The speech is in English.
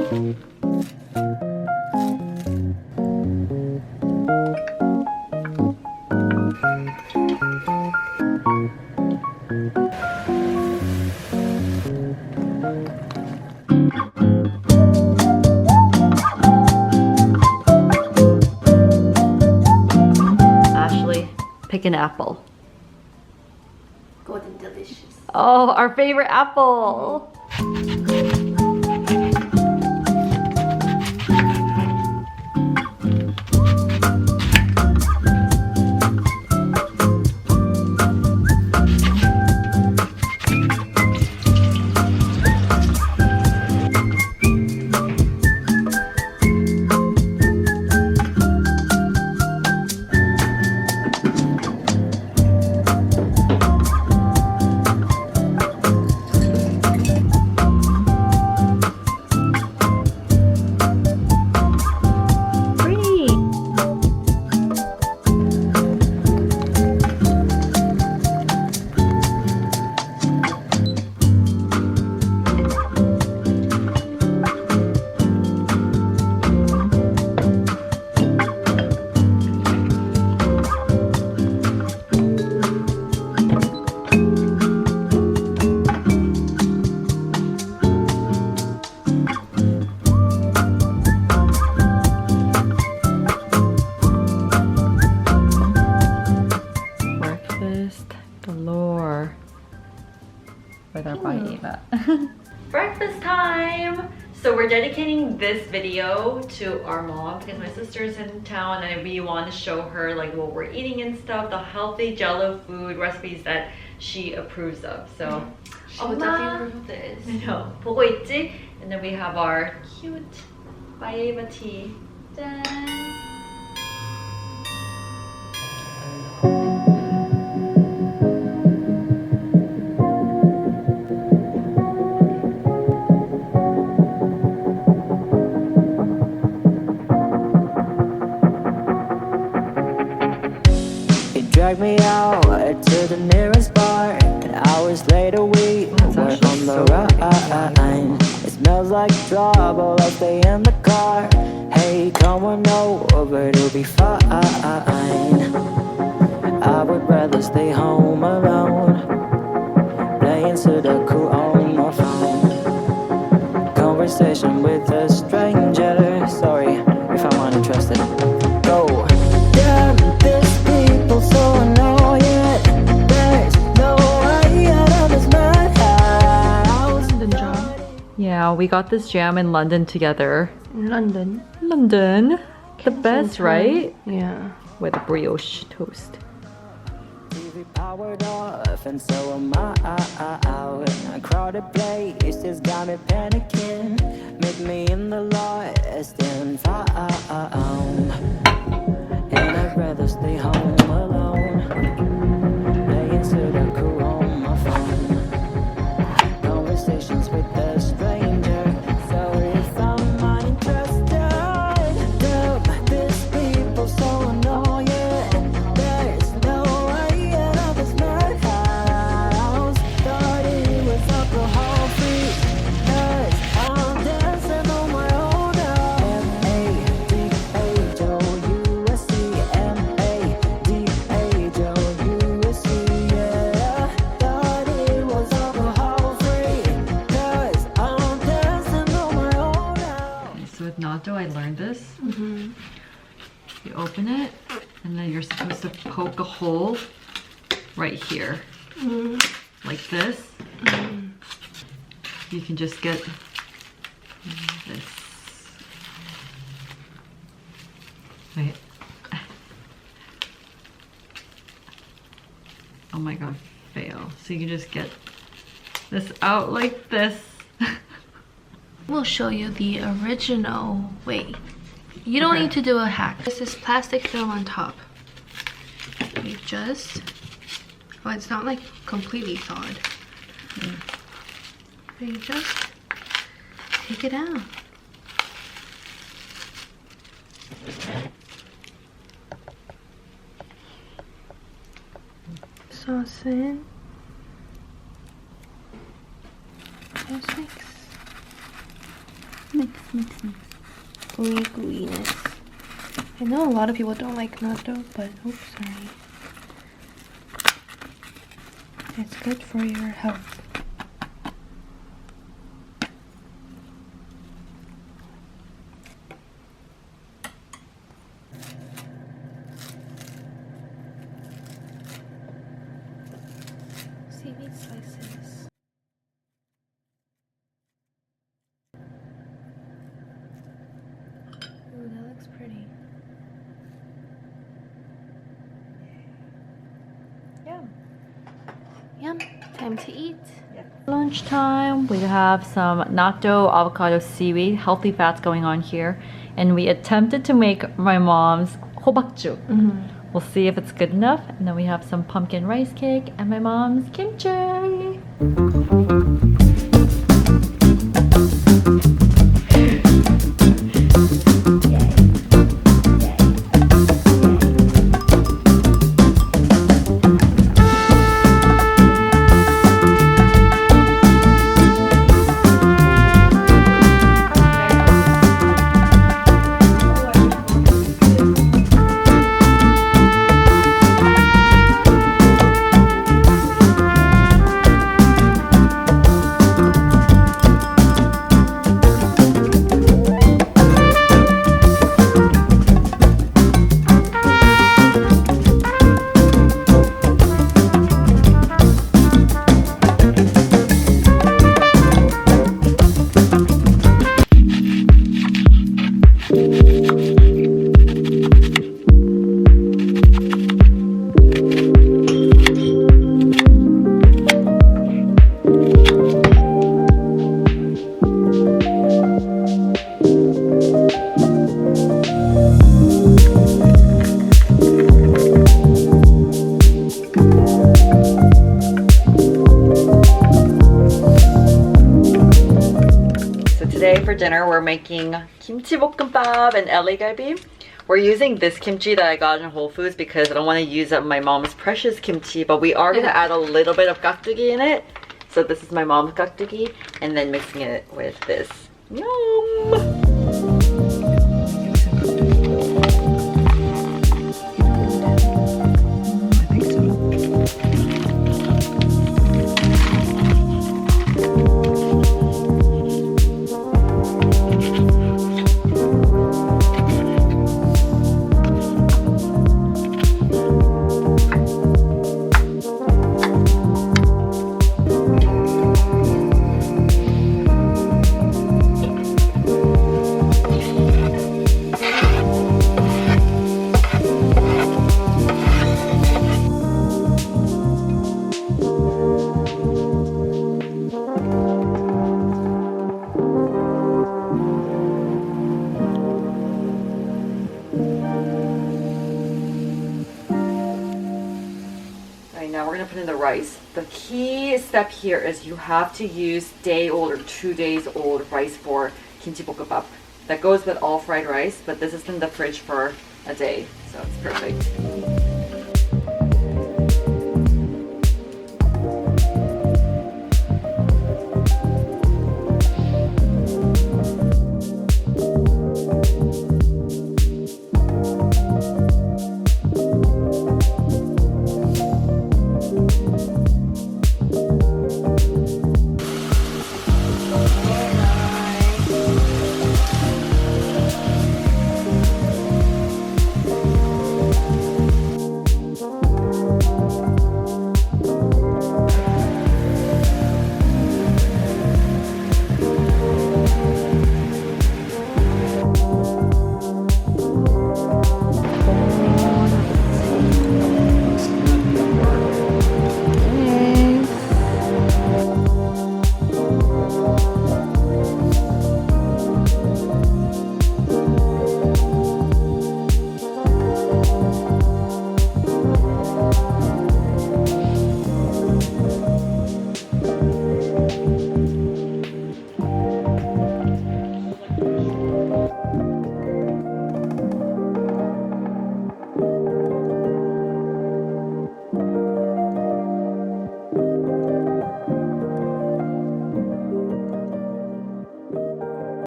Pick an apple. Golden delicious. Oh, our favorite apple. Breakfast time! So we're dedicating this video to our mom because my sister's in town and we want to show her like what we're eating and stuff, the healthy jello food recipes that she approves of. So she would definitely approve of this. I know. 보고 있지? And then we have our cute baeba tea. 짠! Drag me out to the nearest bar, and hours later we were on the ride. It smells like trouble, I'll stay in the car. Hey, come on over, it'll be fine. I would rather stay home alone, playing Sudoku on my phone. Conversation with a stranger, sorry if I'm uninterested. Go. Damn, this people so annoying. There's no way out of this madhouse. London jam. Yeah, we got this jam in London together. In London. London. The best, right? Yeah. With a brioche toast. TV powered off, and so am I out. A crowded place has got me panicking. Meet me in the lost and found. And I'd rather stay home alone, playing Sudoku on my phone. Conversations with a stranger, so if I'm uninterested. Damn, these people so annoying. There's no way out of this madhouse. Thought it was alcohol free, 'cause I'm dancing on my own now. Yeah. Thought it was alcohol free, 'cause I'm dancing on my own now. So with natto, I learned this. You open it, and then you're supposed to poke a hole right here, like this. You can just get this. Wait. Oh my god, fail. So you can just get this out like this. We'll show you the original way. You don't need to do a hack. This is plastic film on top. You just... Oh, it's not like completely thawed. You just take it out. Sauce in. Just mix. Mix, mix, mix. Gooey, gooiness. I know a lot of people don't like natto, but oops, sorry. It's good for your health. Seaweed slices. Ooh, that looks pretty. Yum. Yum. Time to eat. Lunchtime, we have some natto, avocado, seaweed, healthy fats going on here. And we attempted to make my mom's 호박죽. We'll see if it's good enough. And then we have some pumpkin rice cake and my mom's kimchi. Today for dinner we're making kimchi bokkeumbap and LA Galbi. We're using this kimchi that I got in Whole Foods because I don't want to use up my mom's precious kimchi, but we are going to add a little bit of gakdugi in it. So this is my mom's gakdugi and then mixing it with this. Yum! Now we're gonna put in the rice. The key step here is you have to use day-old or 2 days old rice for kimchi bokkeumbap. That goes with all fried rice, but this is in the fridge for a day, so it's perfect.